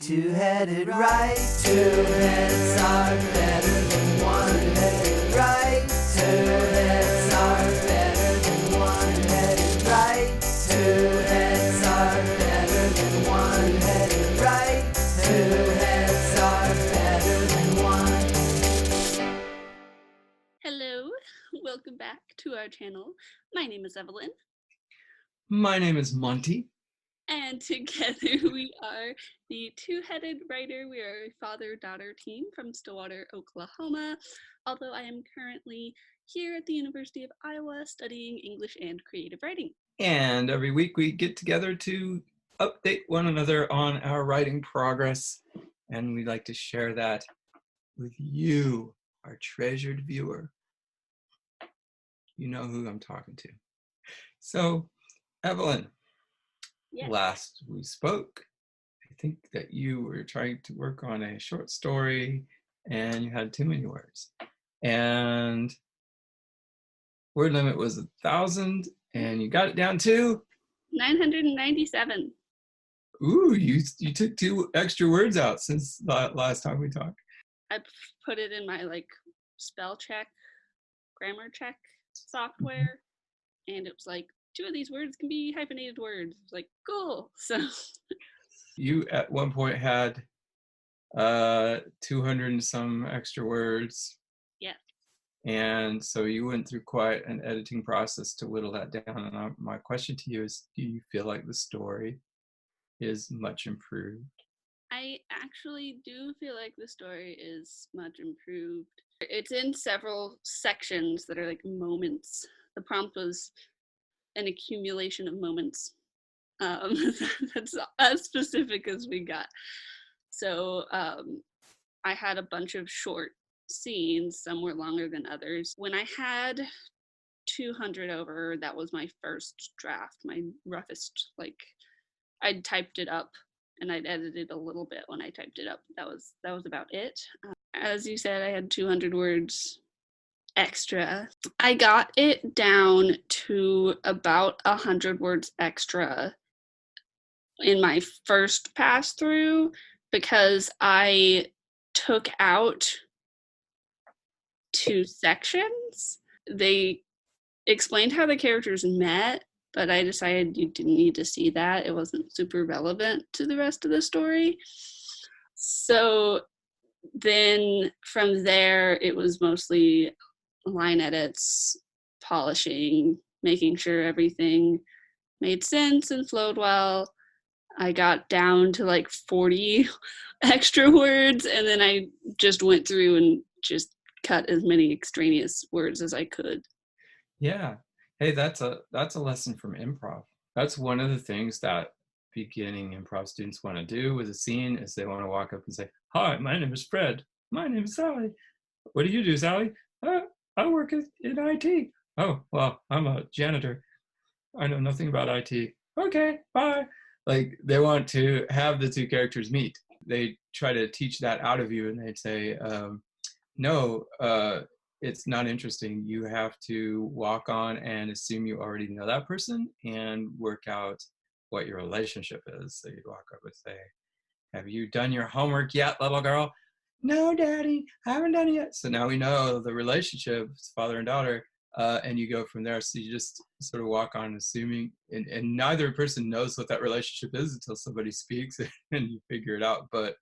Two-headed right, two heads are better than one-headed right. Two heads are better than one-headed right. Two heads are better than one-headed right. Two heads are better than one. Hello, welcome back to our channel. My name is Evalyn. My name is Monty. And together we are the Two-Headed Writer. We are a father-daughter team from Stillwater, Oklahoma. Although I am currently here at the University of Iowa studying English and creative writing. And every week we get together to update one another on our writing progress. And we'd like to share that with you, our treasured viewer. You know who I'm talking to. So, Evalyn, Yes. Last we spoke, I think that you were trying to work on a short story and you had too many words. And word limit was 1,000 and you got it down to 997. Ooh, you took 2 extra words out since the last time we talked. I put it in my spell check, grammar check software, and it was like, 2 of these words can be hyphenated words. It's like, cool. So you at one point had 200 and some extra words. Yeah. And so you went through quite an editing process to whittle that down. And my question to you is, do you feel like the story is much improved? I actually do feel like the story is much improved. It's in several sections that are like moments. The prompt was an accumulation of moments. That's as specific as we got. So I had a bunch of short scenes. Some were longer than others. When I had 200 over, that was my first draft, my roughest. I'd typed it up and I'd edited a little bit when I typed it up. That was about it. As you said, I had 200 words extra. I got it down to about 100 words extra in my first pass through because I took out 2 sections. They explained how the characters met, but I decided you didn't need to see that. It wasn't super relevant to the rest of the story. So then from there, it was mostly line edits, polishing, making sure everything made sense and flowed well. I got down to 40 extra words, and then I just went through and just cut as many extraneous words as I could. Yeah. Hey, that's a lesson from improv. That's one of the things that beginning improv students want to do with a scene is they want to walk up and say, "Hi, my name is Fred. My name is Sally. What do you do, Sally? I work in IT. Oh, well, I'm a janitor. I know nothing about IT. Okay, bye." They want to have the 2 characters meet. They try to teach that out of you and they'd say, no, it's not interesting. You have to walk on and assume you already know that person and work out what your relationship is. So you'd walk up and say, "Have you done your homework yet, little girl?" "No, Daddy, I haven't done it yet." So now we know the relationship, father and daughter, and you go from there. So you just sort of walk on assuming, and neither person knows what that relationship is until somebody speaks and you figure it out. But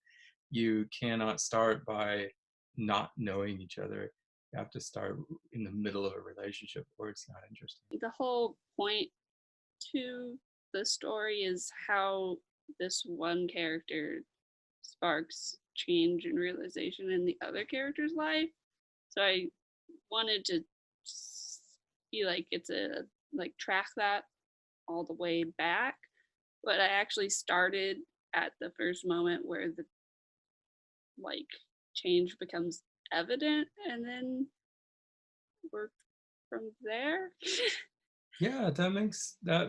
you cannot start by not knowing each other. You have to start in the middle of a relationship or it's not interesting. The whole point to the story is how this one character sparks change and realization in the other character's life. So I wanted to be it's a track that all the way back, but I actually started at the first moment where the change becomes evident and then work from there. Yeah, that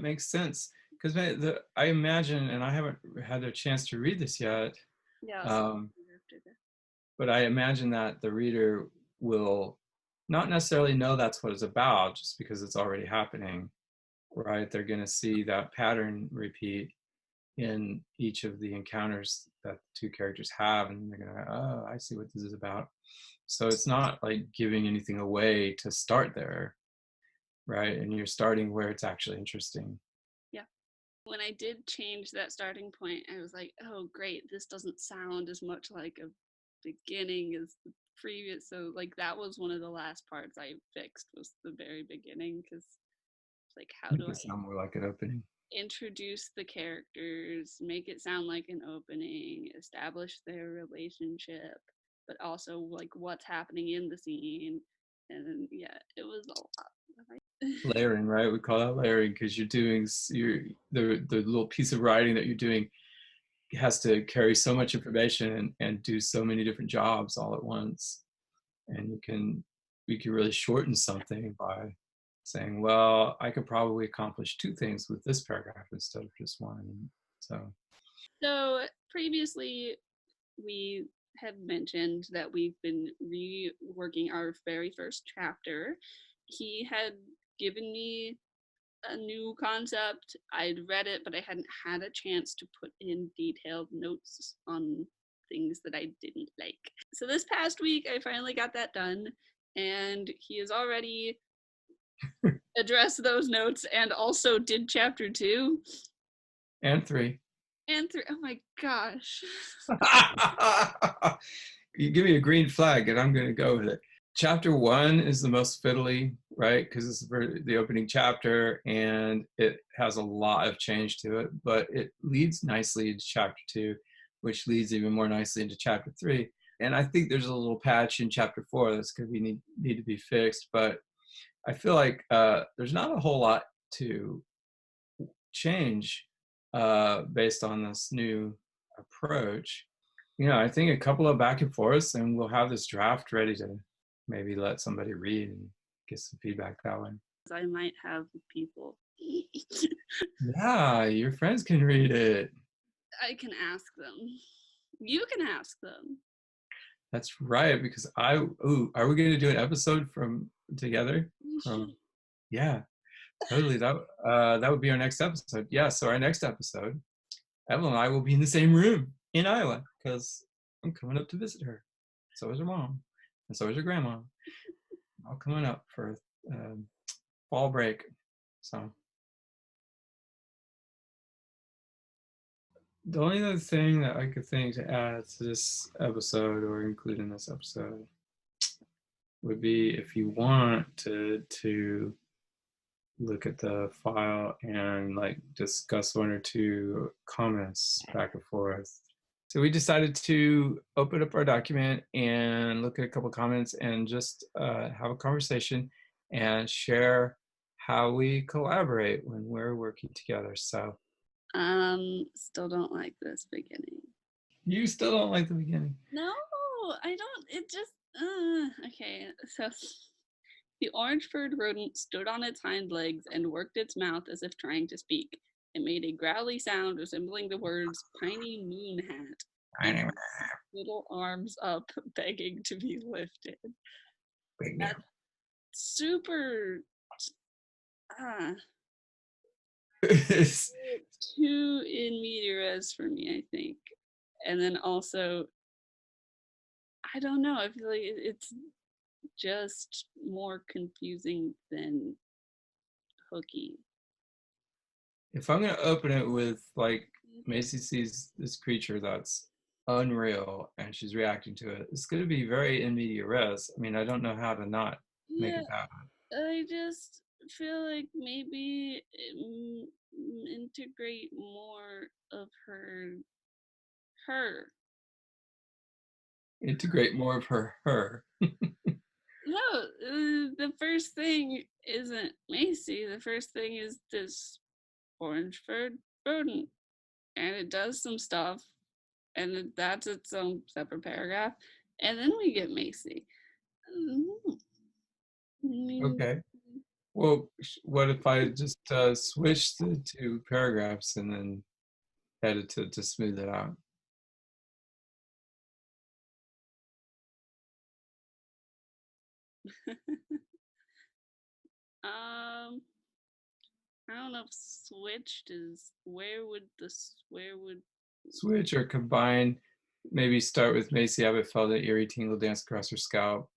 makes sense, because I imagine, and I haven't had a chance to read this yet. Yeah. But I imagine that the reader will not necessarily know that's what it's about just because it's already happening, right? They're going to see that pattern repeat, in each of the encounters that the two characters have, and they're gonna, oh, I see what this is about. So it's not like giving anything away to start there, right? And you're starting where it's actually interesting. Yeah. When I did change that starting point, I was like, oh, great, this doesn't sound as much like a beginning as the previous. So, like, that was one of the last parts I fixed, was the very beginning, because, like, how Make do it I sound more like an opening. introduce the characters, make it sound like an opening, establish their relationship, but also, like, what's happening in the scene. And yeah, it was a lot. Layering, right? We call that layering because you're doing the little piece of writing that you're doing has to carry so much information and do so many different jobs all at once. And we can really shorten something by saying, well, I could probably accomplish two things with this paragraph instead of just one. So previously, we had mentioned that we've been reworking our very first chapter. He had given me a new concept. I'd read it, but I hadn't had a chance to put in detailed notes on things that I didn't like. So this past week, I finally got that done, and he has already addressed those notes and also did chapter 2 And 3. and 3. Oh my gosh. You give me a green flag and I'm going to go with it. Chapter 1 is the most fiddly, right? Because it's the opening chapter and it has a lot of change to it, but it leads nicely into chapter 2, which leads even more nicely into chapter 3. And I think there's a little patch in chapter 4 that's going to need to be fixed, but I feel like there's not a whole lot to change based on this new approach. You know, I think a couple of back and forths, and we'll have this draft ready to maybe let somebody read and get some feedback that way. I might have people. Yeah, your friends can read it. I can ask them. You can ask them. That's right, because are we going to do an episode from together? Yeah, totally. That would be our next episode. Yeah, so our next episode, Evelyn and I will be in the same room in Iowa because I'm coming up to visit her. So is her mom, and so is her grandma. All coming up for fall break. So the only other thing that I could think to add to this episode or include in this episode would be if you want to look at the file and like discuss one or two comments back and forth. So we decided to open up our document and look at a couple comments and just have a conversation and share how we collaborate when we're working together. So Still don't like this beginning. you still don't like the beginning? No, I don't. It just okay. So the orange-furred rodent stood on its hind legs and worked its mouth as if trying to speak. It made a growly sound resembling the words "piney moon hat," and little arms up, begging to be lifted. That's super too in media res for me, I think. And then also, I don't know, I feel like it's just more confusing than hooky. If I'm going to open it with like Macy sees this creature that's unreal and she's reacting to it, it's going to be very in media res. I mean, I don't know how to not make Yeah, it happen. I just feel like maybe integrate more of her. Integrate more of her. No, the first thing isn't Macy. The first thing is this orange-furred rodent, and it does some stuff, and that's its own separate paragraph, and then we get Macy. Okay. Well, what if I just switch the two paragraphs and then edit to smooth it out? um, I don't know if switched is where would Switch or combine. Maybe start with Macy Abbott felt an eerie tingle dance across her scalp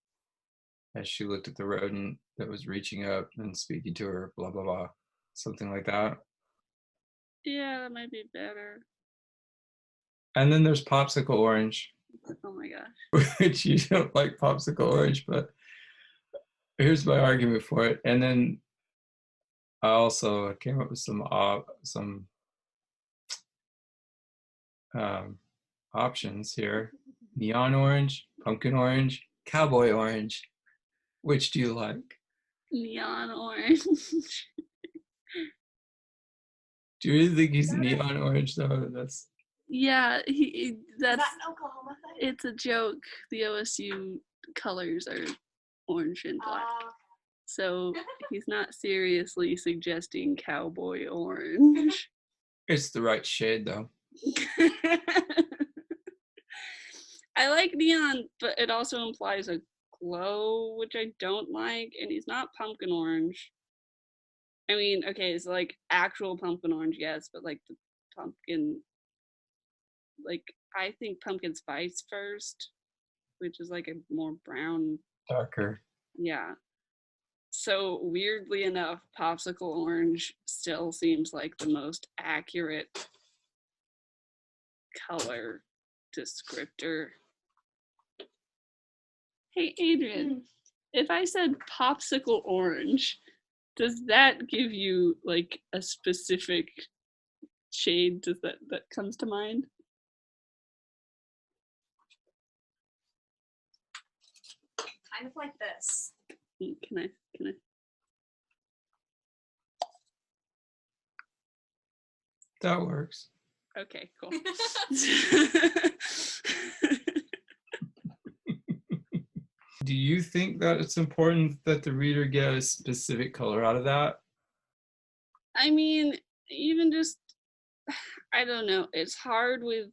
as she looked at the rodent that was reaching up and speaking to her, blah, blah, blah. Something like that. yeah, that might be better. And then there's Popsicle Orange, Oh my gosh. which you don't like Popsicle Orange, but here's my argument for it. And then I also came up with some options here. Neon orange, pumpkin orange, cowboy orange. Which do you like? Neon orange. Do you really think he's neon orange though? That's Yeah, that's Is that an Oklahoma thing? it's a joke. The OSU colors are orange and black. So he's not seriously suggesting cowboy orange. it's the right shade though. I like neon, but it also implies a glow, which I don't like, and he's not pumpkin orange. I mean, okay, it's like actual pumpkin orange, yes, but like the pumpkin, like I think pumpkin spice first, which is like a more brown, Darker. yeah. So weirdly enough, popsicle orange still seems like the most accurate color descriptor. Hey, Adrian, if I said popsicle orange, does that give you like a specific shade that comes to mind? Kind of like this. Can I? That works. Okay, cool. Do you think that it's important that the reader get a specific color out of that? I mean, even just, I don't know, it's hard with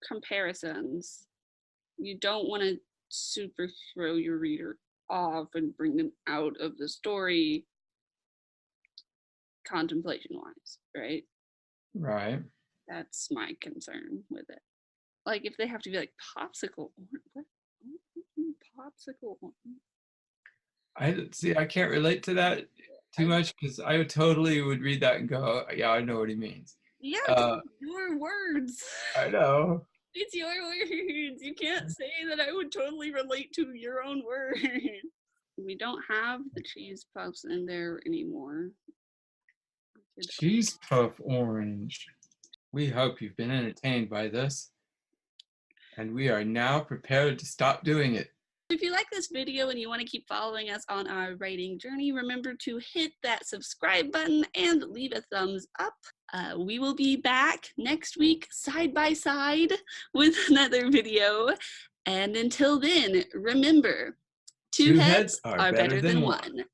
comparisons. You don't want to super throw your reader off and bring them out of the story contemplation wise, right? Right. That's my concern with it. Like if they have to be like popsicle orange, what? Popsicle orange? I can't relate to that too much because I totally would read that and go, yeah, I know what he means. Yeah, it's your words. I know. It's your words. You can't say that I would totally relate to your own words. We don't have the cheese puffs in there anymore. Cheese puff orange. We hope you've been entertained by this. And we are now prepared to stop doing it. If you like this video and you want to keep following us on our writing journey, remember to hit that subscribe button and leave a thumbs up. We will be back next week side by side with another video. And until then, remember, two heads are better than one.